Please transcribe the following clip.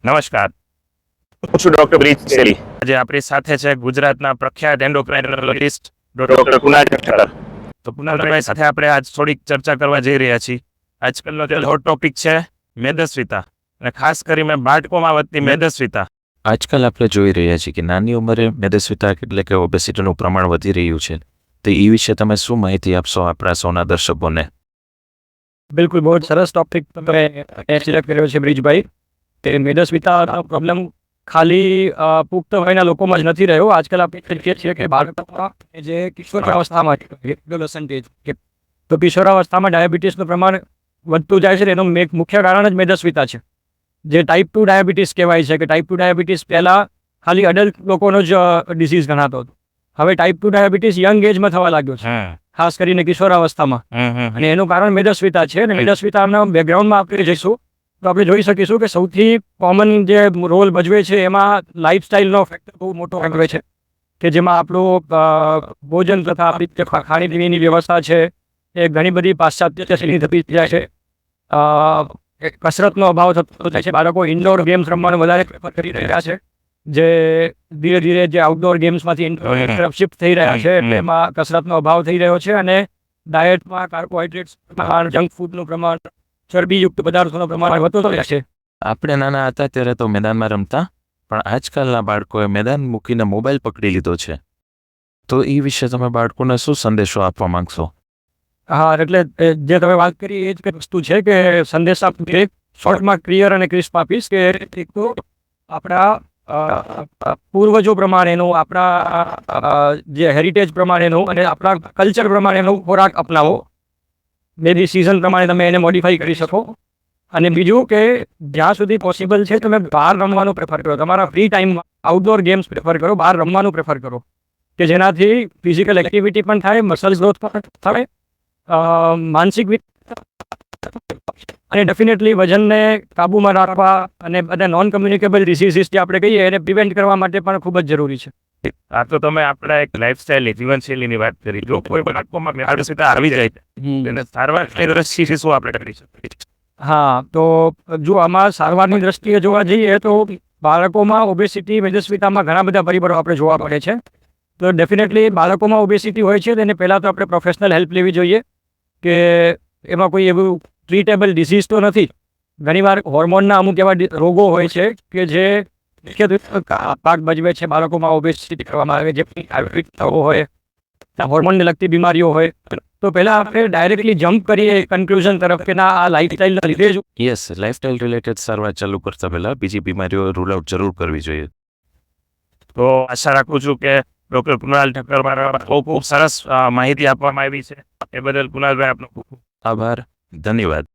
નમસ્કાર, હું છું ડોક્ટર બ્રિજ સેલી. આજે આપણી સાથે છે ગુજરાતના પ્રખ્યાત એન્ડોક્રાઇનોલોજિસ્ટ ડોક્ટર કુનાલ ઠક્કર. તો કુનાલભાઈ સાથે આપણે આજ થોડીક ચર્ચા કરવા જઈ રહ્યા છીએ. આજકાલનો જે હોટ ટોપિક છે મેદસ્વીતા, અને ખાસ કરીને બાળકોમાં વધતી મેદસ્વીતા. આજકાલ આપણે જોઈ રહ્યા છીએ કે નાની ઉંમરે મેદસ્વીતા એટલે કે ઓબેસિટીનું પ્રમાણ વધી રહ્યું છે. તો એ વિશે તમે શું માહિતી આપશો આપણા સૌના દર્શકોને? બિલકુલ, બહુ જ સરસ ટોપિક તમે સિલેક્ટ કર્યો છે બ્રિજભાઈ. તે મેદસ્વીતાનો પ્રોબ્લેમ ખાલી પુખ્ત વયના લોકોમાં જ નથી રહ્યો. આજકાલ આપણે કહીએ છીએ કે બાળકોમાં જે કિશોરાવસ્થામાં તો કિશોરાવસ્થામાં ડાયાબિટીસનું પ્રમાણ વધતું જાય છે. એનું મુખ્ય કારણ જ મેદસ્વીતા છે, જે ટાઈપ 2 ડાયાબિટીસ કહેવાય છે. કે ટાઈપ 2 ડાયાબિટીસ પહેલાં ખાલી અડલ્ટ લોકોનો જ ડિસીઝ ગણાતો હતો. હવે ટાઈપ 2 ડાયાબિટીસ યંગ એજમાં થવા લાગ્યો છે, ખાસ કરીને કિશોરાવસ્થામાં. અને એનું કારણ મેદસ્વીતા છે. અને મેદસ્વીતાના બેકગ્રાઉન્ડમાં આપણે જઈશું તો આપણે જોઈ શકીશું કે સૌથી કોમન જે રોલ ભજવે છે એમાં લાઇફસ્ટાઇલનો ફેક્ટર બહુ મોટો ભજવે છે. કે જેમાં આપણું ભોજન તથા આપણી જે ખાણીપીણીની વ્યવસ્થા છે એ ઘણી બધી પાશ્ચાત્ય શૈલી થતી જાય છે. કસરતનો અભાવ થતો જાય છે. બાળકો ઇન્ડોર ગેમ્સ રમવાનું વધારે પ્રેફર કરી રહ્યા છે, જે ધીરે ધીરે જે આઉટડોર ગેમ્સમાંથી ઇન્ડોર તરફ શિફ્ટ થઈ રહ્યા છે. એટલે એમાં કસરતનો અભાવ થઈ રહ્યો છે. અને ડાયટમાં કાર્બોહાઈડ્રેટ્સ પ્રમાણ, જંક ફૂડનું પ્રમાણ, ચરબીયુક્ત પદાર્થોનું પ્રમાણ વધતું રહે છે. આપણે નાના હતા ત્યારે તો મેદાનમાં રમતા, પણ આજકાલના બાળકોએ મેદાન મૂકીને મોબાઈલ પકડી લીધો છે. તો એ વિશે તમે બાળકોને શું સંદેશો આપવા માંગશો? હા, એટલે જે તમે વાત કરી એ જ વસ્તુ છે કે સંદેશ આપી શોર્ટમાં ક્લિયર અને ક્રિસ્પ આપીશ. કે એક તો આપણા પૂર્વજો પ્રમાણેનું, આપણા જે હેરિટેજ પ્રમાણેનું અને આપણા કલ્ચર પ્રમાણેનું ખોરાક અપનાવો. મેબી સિઝન પ્રમાણે તમે એને મોડિફાઈ કરી શકો. અને બીજું કે જ્યાં સુધી પોસિબલ છે તમે બહાર રમવાનું પ્રેફર કરો. તમારા ફ્રી ટાઈમમાં આઉટડોર ગેમ્સ પ્રેફર કરો, બહાર રમવાનું પ્રેફર કરો. કે જેનાથી ફિઝિકલ એક્ટિવિટી પણ થાય, મસલ્સ ગ્રોથ પણ થાય, માનસિક અને ડેફિનેટલી વજનને કાબૂમાં રાખવા અને બધા નોન કમ્યુનિકેબલ ડિસીઝીસ જે આપણે કહીએ એને પ્રિવેન્ટ કરવા માટે પણ ખૂબ જ જરૂરી છે. આ તો તમે આપણા એક લાઈફસ્ટાઈલની, જીવનશૈલીની વાત કરી. જો કોઈ બાળકોમાં મેદસ્વીતા આવી જાય તેને સારવારની દ્રષ્ટિથી શું આપણે કરી શકીએ? હા, તો જો આમાં સારવારની દ્રષ્ટિએ જોવા જઈએ તો બાળકોમાં ઓબેસિટી, મેદસ્વીતામાં ઘણા બધા પરિબળો આપણે જોવા પડે છે. તો ડેફિનેટલી બાળકોમાં ઓબેસિટી હોય છે તેને પહેલાં તો આપણે પ્રોફેશનલ હેલ્પ લેવી જોઈએ. કે એમાં કોઈ એવું ટ્રીટેબલ ડિસીઝ તો નથી. ઘણીવાર હોર્મોનના અમુક એવા રોગો હોય છે કે જે મુખ્યત્વે ભાગ ભજવે છે બાળકોમાં ઓબેસિટી કરવામાં આવે. જે હોય, હોર્મોનને લગતી બીમારીઓ હોય, તો પહેલાં આપણે ડાયરેક્ટલી જમ્પ કરીએ કન્ક્લુઝન તરફ કે ના આ લાઇફસ્ટાઇલના લીધે જ. યસ, લાઇફસ્ટાઇલ રિલેટેડ સારવાર ચાલુ કરતા પહેલાં બીજી બીમારીઓ રૂલ આઉટ જરૂર કરવી જોઈએ. તો આશા રાખું છું કે ડૉક્ટર કુનાલ ઠક્કર મારા ખૂબ સરસ માહિતી આપવામાં આવી છે. એ બદલ કુનાલભાઈ આપનો ખૂબ આભાર, ધન્યવાદ.